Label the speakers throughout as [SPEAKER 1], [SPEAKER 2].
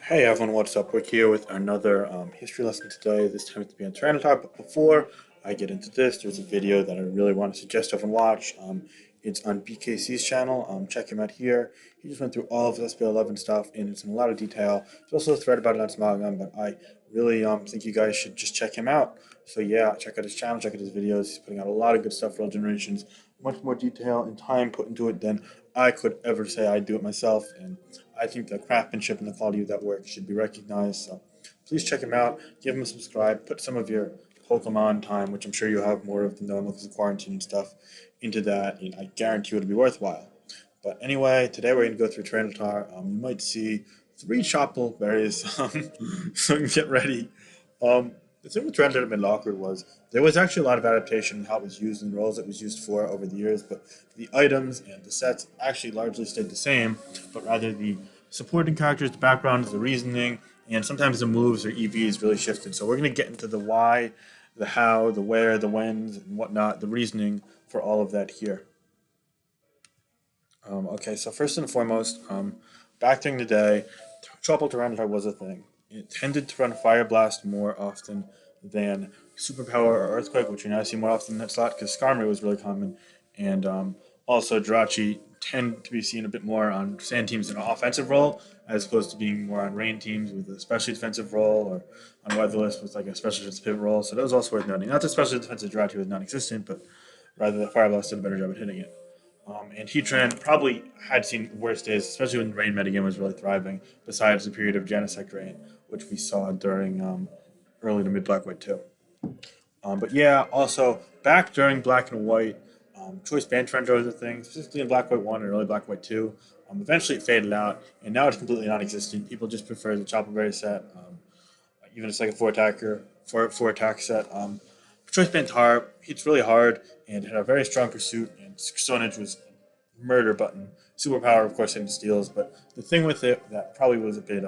[SPEAKER 1] Hey everyone, what's up? We're here with another history lesson today. This time it's to be on Tyranitar, but before I get into this, there's a video that I really want to suggest everyone watch. It's on BKC's channel. Check him out here. He just went through all of SPL 11 stuff, and it's in a lot of detail. There's also a thread about it on Smogon, but I really think you guys should just check him out. So yeah, check out his channel, check out his videos. He's putting out a lot of good stuff for all generations. Much more detail and time put into it than I could ever say I do it myself, and I think the craftsmanship and the quality of that work should be recognized. So please check him out, give him a subscribe, put some of your Pokemon time, which I'm sure you have more of than normal because of quarantine and stuff, into that, and I guarantee it'll be worthwhile. But anyway, today we're going to go through Tyranitar. You might see three Chople berries, so get ready. The thing with Tyranitar that made it awkward was there was actually a lot of adaptation in how it was used and roles it was used for over the years, but the items and the sets actually largely stayed the same, but rather the supporting characters, the backgrounds, the reasoning, and sometimes the moves or EVs really shifted. So we're going to get into the why, the how, the where, the whens, and whatnot, the reasoning for all of that here. Okay, so first and foremost, back during the day, Tropical Tyranitar was a thing. It tended to run Fire Blast more often than Superpower or Earthquake, which you now see more often in that slot because Skarmory was really common, and also Jirachi tend to be seen a bit more on sand teams in an offensive role as opposed to being more on rain teams with a specially defensive role or on weatherless with like a special defensive pivot role. So that was also worth noting. Not that specially defensive Jirachi was non-existent, but rather that Fire Blast did a better job at hitting it. And Heatran probably had seen worse days, especially when the Rain metagame was really thriving, besides the period of Genesect Rain, which we saw during early to mid Black White 2. But yeah, also back during Black and White, choice band trend was a thing, specifically in Black White 1 and early Black White 2. Eventually it faded out, and now it's completely non existent. People just prefer the Choppleberry set, even it's like a four attack set. Choice Bantar hits really hard and had a very strong pursuit, and Stone Edge was murder button. Superpower, of course, hitting steals, but the thing with it that probably was a bit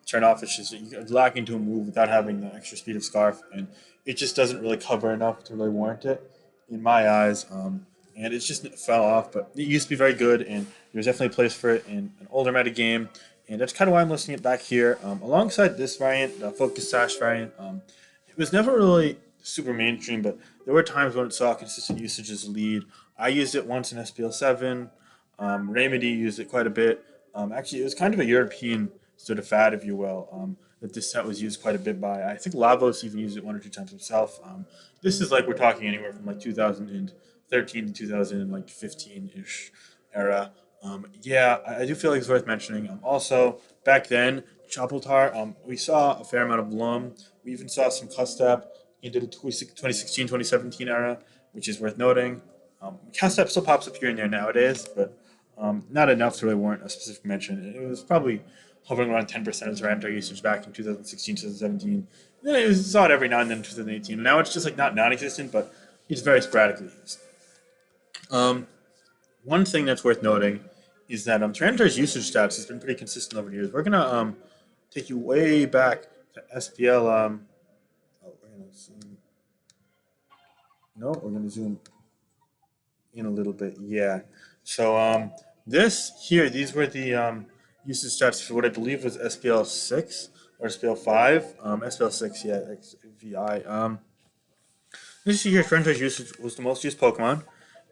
[SPEAKER 1] turn off is just that you're lacking to a move without having the extra speed of Scarf, and it just doesn't really cover enough to really warrant it, in my eyes. And it's just it fell off, but it used to be very good, and there's definitely a place for it in an older meta game, and that's kind of why I'm listing it back here. Alongside this variant, the Focus Sash variant, it was never really super mainstream, but there were times when it saw consistent usage as a lead. I used it once in SPL 7. Remedy used it quite a bit. Actually, it was kind of a European sort of fad, if you will, that this set was used quite a bit by. I think Lavos even used it one or two times himself. This is like we're talking anywhere from like 2013 to 2015 ish era. Yeah, I do feel like it's worth mentioning. Also, back then, Chapeltar, we saw a fair amount of Lum. We even saw some Custap into the 2016 2017 era, which is worth noting. Castep still pops up here and there nowadays, but not enough to really warrant a specific mention. It was probably hovering around 10% of Tyranitar usage back in 2016, 2017. Then it was, saw it every now and then in 2018. Now it's just like not non existent, but it's very sporadically used. Um, One thing that's worth noting is that Tyranitar's usage stats has been pretty consistent over the years. We're going to take you way back to SPL. Oh, we're going to zoom. No, we're going to zoom in a little bit. Yeah. So this here, these were the usage stats for what I believe was SPL 6 or SPL 5. SPL 6, yeah, XVI. This year, franchise usage was the most used Pokemon,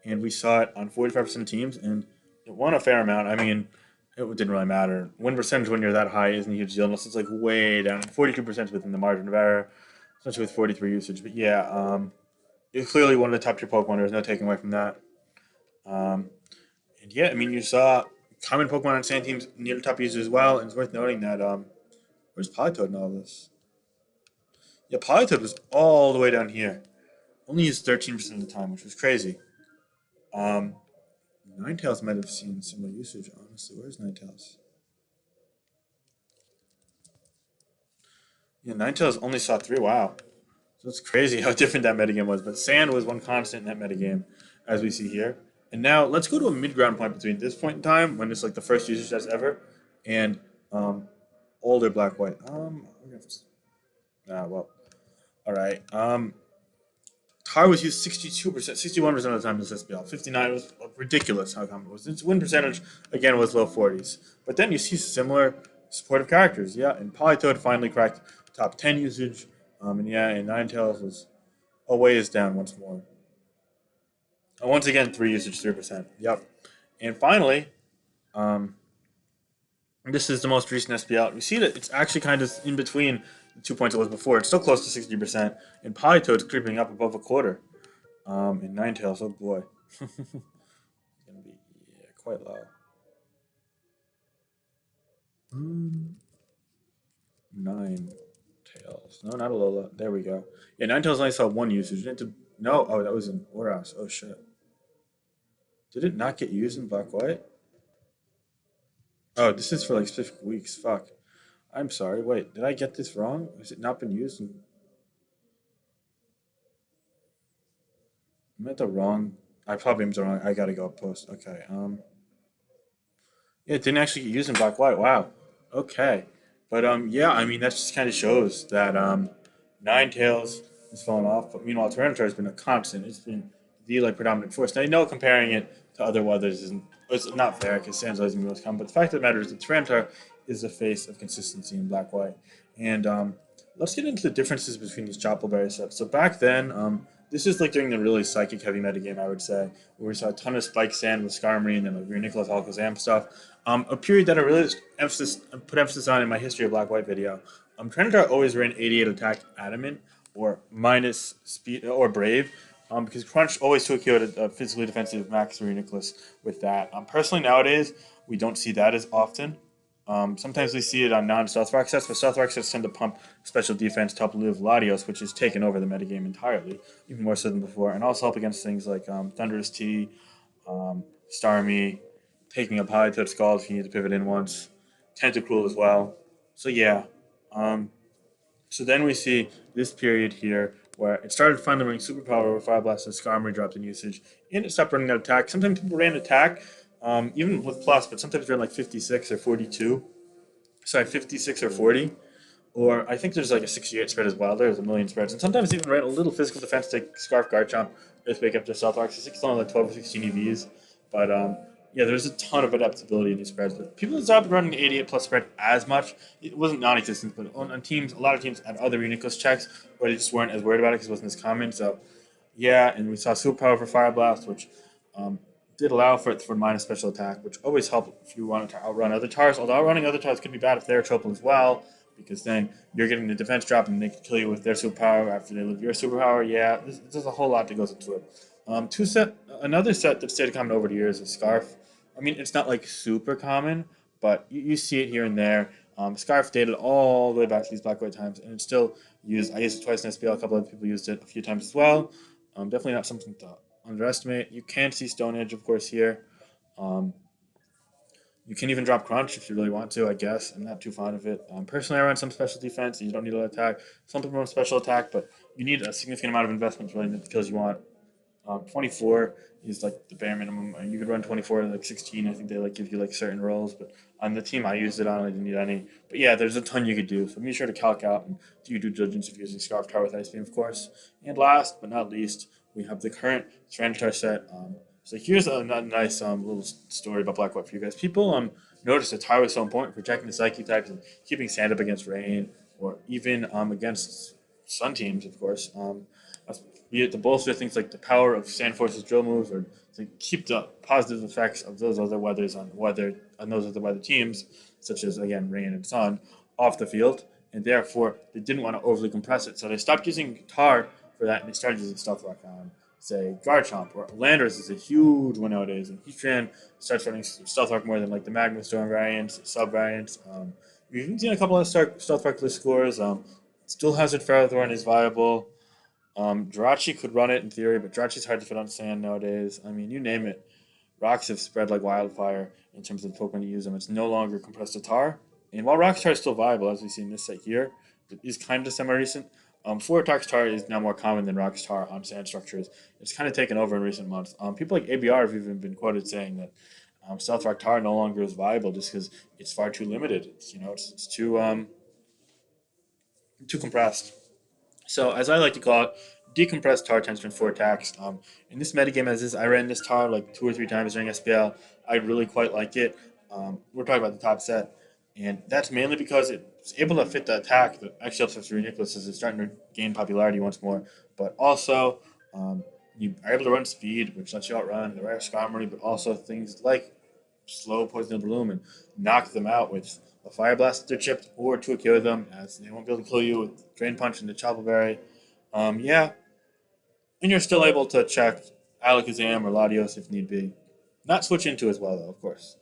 [SPEAKER 1] and we saw it on 45% of teams, and it won a fair amount. I mean, it didn't really matter. Win percentage when you're that high isn't a huge deal unless it's like way down. 42% within the margin of error, especially with 43 usage. But yeah, it's clearly one of the top tier Pokemon. There's no taking away from that. Um, and yeah, I mean, you saw common Pokemon on Sand teams near the top users as well. And it's worth noting that where's Politoed in all this? Yeah, Politoed was all the way down here. Only used 13% of the time, which was crazy. Um, Ninetales might have seen similar usage, honestly. Where's Ninetales? Yeah, Ninetales only saw 3. Wow. So it's crazy how different that metagame was. But Sand was one constant in that metagame, as we see here. And now let's go to a mid-ground point between this point in time, when it's like the first usage test ever, and older Black White. Well, all right. Tar was used 62%, 61% of the time in this SPL. 59 was ridiculous how common it was. Its win percentage, again, was low 40s. But then you see similar supportive characters. Yeah, and Polytoad finally cracked top 10 usage. And yeah, and Ninetales was always down once more. Once again, 3 usage, 3%. Yep. And finally, um, this is the most recent SPL. We see that it's actually kind of in between the 2 points it was before. It's still close to 60%. And Polytoad's creeping up above a quarter. And Ninetales, oh boy. It's going to be quite low. Um, Nine tails. No, not a Lola. There we go. Yeah, Nine tails only saw one usage. No, oh, that was an Oras. Oh shit. Did it not get used in Black White? Oh, this is for like specific weeks. Fuck. I'm sorry. Wait, did I get this wrong? Has it not been used? I'm at the wrong. I probably am the wrong. I gotta go post. Okay. Yeah, it didn't actually get used in Black White. Wow. Okay. But yeah, I mean that just kind of shows that Nine Tails has fallen off. But meanwhile, Tyranitar has been a constant. It's been the like predominant force. Now I know comparing it to other weathers isn't it's not fair because Sans always been most common. But the fact of the matter is that Tyranitar is the face of consistency in Black White. And let's get into the differences between these Choppleberry sets. So back then, this is like during the really psychic heavy metagame, I would say, where we saw a ton of Spike Sand with Skarmory and then like Rear Nicholas Alakazam stuff. A period that I really put emphasis on in my history of Black White video. Trinitar always ran 88 attack adamant or minus speed or brave. Because Crunch always took you at a physically defensive max Rear Nicholas with that. Personally, nowadays we don't see that as often. Sometimes we see it on non-stealth rock sets, but stealth rock sets tend to pump special defense to help live Latios, which has taken over the metagame entirely, even more so than before, and also help against things like Thunderous T, Starmie, taking up high touch Scald if you need to pivot in once, Tentacruel as well. So yeah, um, so then we see this period here where it started finally running superpower over Fire Blast and Skarmory dropped in usage, and it stopped running that attack. Sometimes people ran attack, even with plus, but sometimes ran like 56 or 42. Sorry, 56 or 40. Or I think there's like a 68 spread as well. There's a million spreads. And sometimes even ran a little physical defense to Scarf Guard Chomp, Earthquake up to Stealth Rock. So it's only like 12 or 16 EVs. But yeah, there's a ton of adaptability in these spreads. But people stopped running the 88 plus spread as much. It wasn't non existent, but on teams, a lot of teams had other Unicos checks where they just weren't as worried about it because it wasn't as common. So yeah, and we saw Superpower for Fire Blast, which um, did allow for it for minus special attack, which always helped if you wanted to outrun other tars. Although outrunning other tars could be bad if they're triple as well, because then you're getting the defense drop and they can kill you with their superpower after they live your superpower. Yeah, there's a whole lot that goes into it. Another set that stayed common over the years is Scarf. I mean, it's not like super common, but you see it here and there. Scarf dated all the way back to these Black White times, and it's still used. I used it twice in SPL. A couple other people used it a few times as well. Definitely not something to underestimate. You can see Stone Edge, of course, here. Um, you can even drop Crunch if you really want to, I guess. I'm not too fond of it. Personally, I run some special defense. You don't need a lot of attack. Some people run special attack, but you need a significant amount of investment to really get the kills you want. 24 is like the bare minimum. You could run 24 like 16. I think they like give you like certain rolls, but on the team I used it on, I didn't need any. But yeah, there's a ton you could do. So be sure to calc out and do your due diligence if you're using Scarf Tower with Ice Beam, of course. And last but not least, we have the current Tyranitar set. So here's a nice little story about Black White for you guys. People noticed that Tower was so important for checking the Psychic types and keeping Sand up against Rain, or even against Sun teams, of course. Be it to bolster things like the power of Sand Force's drill moves, or to keep the positive effects of those other weathers on those other weather teams, such as again Rain and Sun, off the field, and therefore they didn't want to overly compress it, so they stopped using Tar for that, and they started using Stealth Rock on, say, Garchomp, or Landorus is a huge one nowadays, and Heatran starts running Stealth Rock more than like the Magma Storm variants, sub variants. We've even seen a couple of Stealth Rock list scores. Still Hazard Ferrothorn is viable. Jirachi could run it in theory, but Jirachi's hard to fit on sand nowadays. I mean, you name it. Rocks have spread like wildfire in terms of the Pokemon to use them. It's no longer compressed to tar. And while Rockstar is still viable, as we see in this set here, it is kind of semi-recent. Four Talks Tar is now more common than Rockstar on sand structures. It's kind of taken over in recent months. People like ABR have even been quoted saying that South Rock Tar no longer is viable just because it's far too limited. It's too compressed. So, as I like to call it, decompressed tar tends to turn four attacks. In this metagame, as is, I ran this tar like 2 or 3 times during SPL. I really quite like it. We're talking about the top set. And that's mainly because it's able to fit the attack that actually helps with Nicholas as it's starting to gain popularity once more. But also, um, you are able to run speed, which lets you outrun the rare Skarmory, but also things like slow poison bloom and knock them out with a fire blast if they're chipped, or to kill them as they won't be able to kill you with drain punch and the chopper berry. Yeah, and you're still able to check Alakazam or Latios if need be. Not switch into as well though, of course.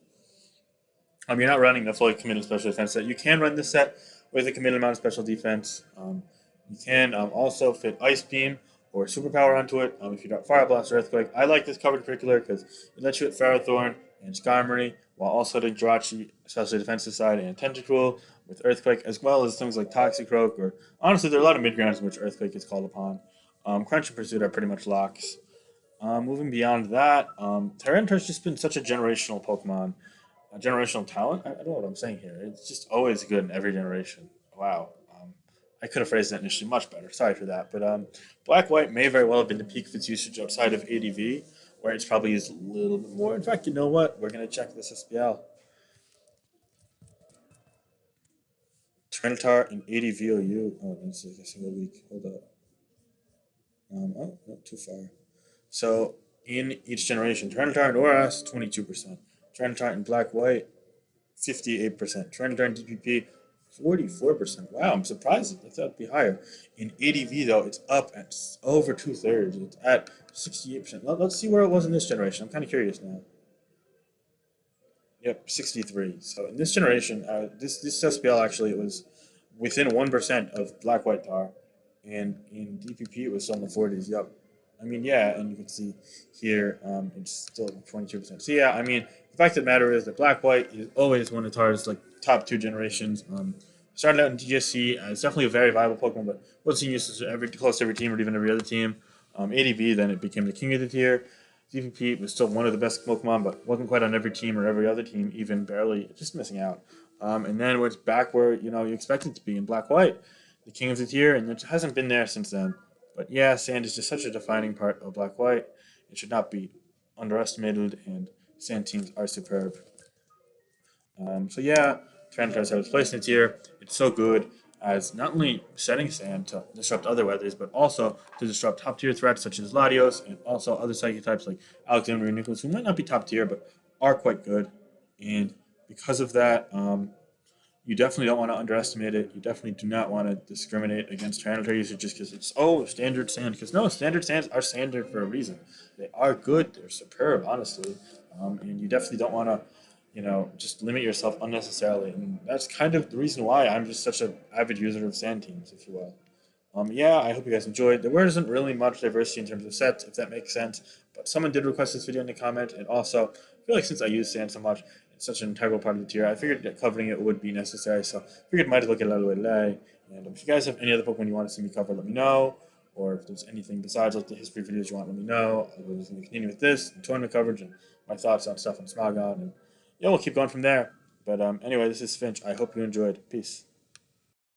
[SPEAKER 1] You're not running the fully committed special defense set. You can run this set with a committed amount of special defense. You can also fit Ice Beam or Superpower onto it if you got Fire Blast or Earthquake. I like this cover in particular because it lets you hit Ferrothorn and Skarmory while also hitting Jirachi, especially defensive side, and Tentacool with Earthquake, as well as things like Toxicroak. Or honestly, there are a lot of mid grounds in which Earthquake is called upon. Crunch and Pursuit are pretty much locks. Moving beyond that, Tyranitar's just been such a generational Pokemon, a generational talent. I don't know what I'm saying here. It's just always good in every generation. Wow. I could have phrased that initially much better. Sorry for that. But Black White may very well have been the peak of its usage outside of ADV, where it's probably used a little bit more. In fact, you know what? We're going to check this SPL. Tyranitar in ADVOU. Oh, it's like a single week. Hold up. Oh, not too far. So in each generation, Tyranitar and ORAS, 22%. Tyranitar in Black White, 58%. Tyranitar in DPP, 44%. Wow, I'm surprised. I thought it'd be higher. In ADV, though, it's up at over two-thirds. It's at 68%. Let's see where it was in this generation. I'm kind of curious now. Yep, 63. So in this generation, this SPL actually it was within 1% of Black White Tar, and in DPP it was still in the 40s. Yep. I mean, yeah, and you can see here it's still 22%. So yeah, I mean, the fact of the matter is that Black White is always one of Tar's like top two generations. Started out in TGSC, it's definitely a very viable Pokemon, but wasn't seen used to every close to every team or even every other team. ADV then it became the king of the tier. DPP was still one of the best Pokemon, but wasn't quite on every team or every other team, even barely, just missing out. And then it's back where you expect it to be in Black White, the king of the tier, and it hasn't been there since then. But yeah, Sand is just such a defining part of Black White. It should not be underestimated, and Sand teams are superb. So yeah, Tyranitar has its place in the tier. It's so good as not only setting Sand to disrupt other weathers, but also to disrupt top tier threats such as Latios and also other psychic types like Alexander and Nicholas, who might not be top tier but are quite good. And because of that, you definitely don't want to underestimate it. You definitely do not want to discriminate against Tyranitar usage just because it's standard sand. Because no, standard sands are standard for a reason. They are good. They're superb, honestly. And you definitely don't want to, just limit yourself unnecessarily. And that's kind of the reason why I'm just such an avid user of sand teams, if you will. Yeah, I hope you guys enjoyed. There wasn't really much diversity in terms of sets, if that makes sense. But someone did request this video in the comment, and also I feel like since I use sand so much, it's such an integral part of the tier. I figured that covering it would be necessary, so I figured might as well get it out of the way today. And if you guys have any other Pokemon you want to see me cover, let me know. Or if there's anything besides like the history videos you want, let me know. I was going to continue with this and tournament coverage and my thoughts on stuff on Smogon, and yeah, we'll keep going from there. But anyway, this is Finch. I hope you enjoyed. Peace.